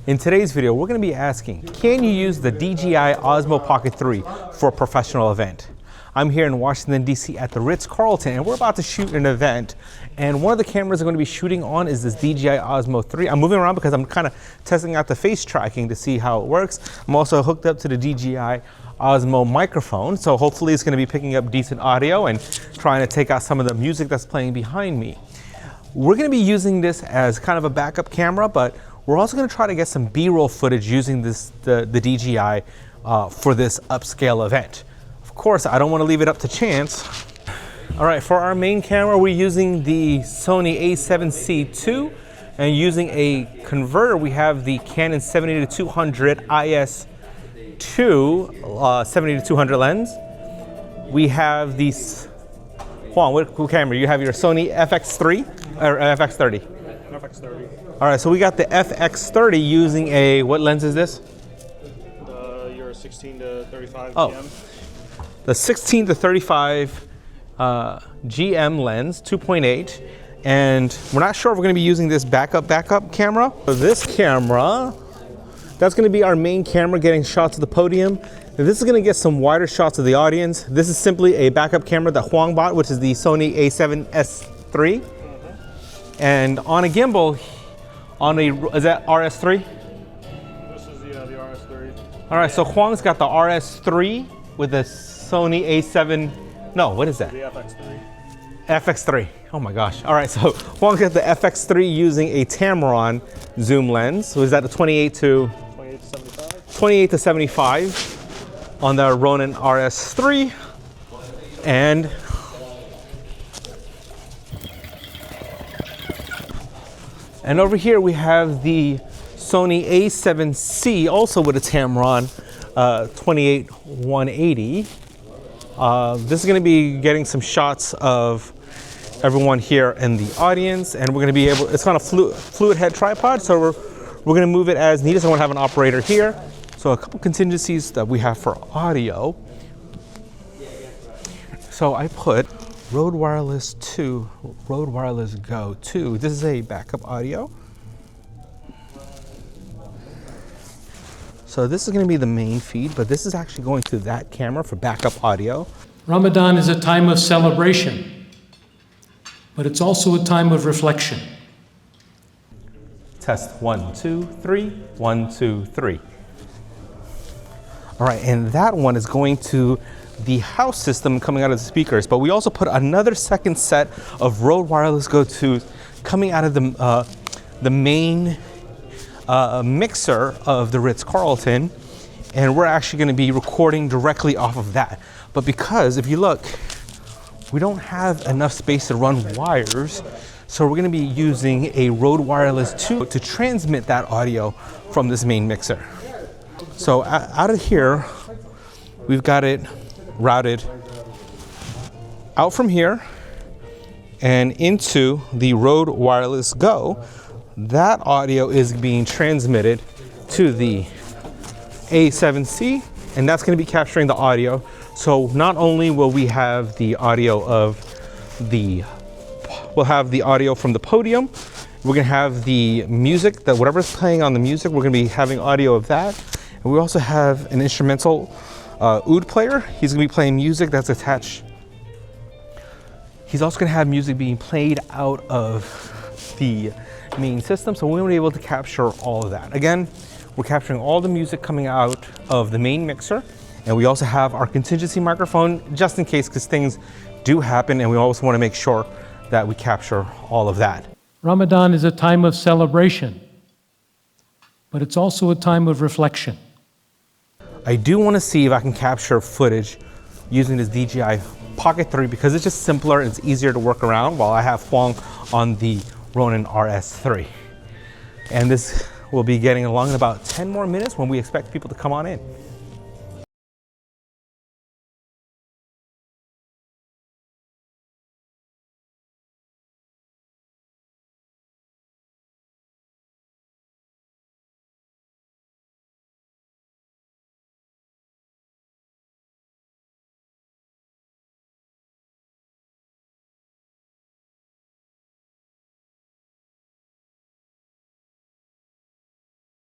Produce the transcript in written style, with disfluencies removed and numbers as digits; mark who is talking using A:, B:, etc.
A: In today's video, we're going to be asking, can you use the DJI Osmo Pocket 3 for a professional event? I'm here in Washington, D.C. at the Ritz Carlton, and we're about to shoot an event. And one of the cameras I'm going to be shooting on is this DJI Osmo 3. I'm moving around because I'm kind of testing out the face tracking to see how it works. I'm also hooked up to the DJI Osmo microphone, so hopefully it's going to be picking up decent audio and trying to take out some of the music that's playing behind me. We're going to be using this as kind of a backup camera, but we're also going to try to get some B-roll footage using the DJI for this upscale event. Of course, I don't want to leave it up to chance. All right, for our main camera, we're using the Sony A7C II, and using a converter, we have the Canon 70-200 IS2 70-200 lens. We have these. Juan, what camera? You have your Sony FX3 or FX30? FX30. All right, so we got the FX30 using a, what lens is this?
B: Your 16-35
A: oh,
B: GM.
A: The 16-35 GM lens, 2.8. And we're not sure if we're gonna be using this backup camera. So this camera, that's gonna be our main camera getting shots of the podium. And this is gonna get some wider shots of the audience. This is simply a backup camera that Huang bought, which is the Sony A7S3. And on a gimbal, is that RS3?
B: This is the RS3.
A: All right, so Huang's got the RS3 with the Sony A7, no, what is that?
B: The FX3.
A: FX3, oh my gosh. All right, so Huang's got the FX3 using a Tamron zoom lens. So is that the 28 to 75 on the Ronin RS3. And over here we have the Sony A7C, also with a Tamron 28-180. This is going to be getting some shots of everyone here in the audience, and we're going to be able, it's on a fluid head tripod, so we're going to move it as needed. So I want to have an operator here. So a couple contingencies that we have for audio. So I put Rode Wireless 2, Rode Wireless Go 2. This is a backup audio. So this is going to be the main feed, but this is actually going to that camera for backup audio.
C: Ramadan is a time of celebration, but it's also a time of reflection.
A: Test 1, 2, 3, 1, 2, 3. All right, and that one is going to the house system coming out of the speakers, but we also put another second set of Rode Wireless Go 2s coming out of the main mixer of the Ritz Carlton, and we're actually going to be recording directly off of that. But because if you look, we don't have enough space to run wires, so we're going to be using a Rode Wireless 2 to transmit that audio from this main mixer. So out of here, we've got it routed out from here and into the Rode Wireless Go. That audio is being transmitted to the A7C, and that's going to be capturing the audio. So not only will we have the audio of we'll have the audio from the podium, we're going to have the music, that whatever's playing on the music, we're going to be having audio of that. And we also have an instrumental oud player. He's going to be playing music that's attached. He's also going to have music being played out of the main system, so we won't be able to capture all of that. Again, we're capturing all the music coming out of the main mixer, and we also have our contingency microphone just in case, because things do happen, and we also want to make sure that we capture all of that.
C: Ramadan is a time of celebration, but it's also a time of reflection.
A: I do want to see if I can capture footage using this DJI Pocket 3 because it's just simpler and it's easier to work around while I have Huang on the Ronin RS3. And this will be getting along in about 10 more minutes when we expect people to come on in.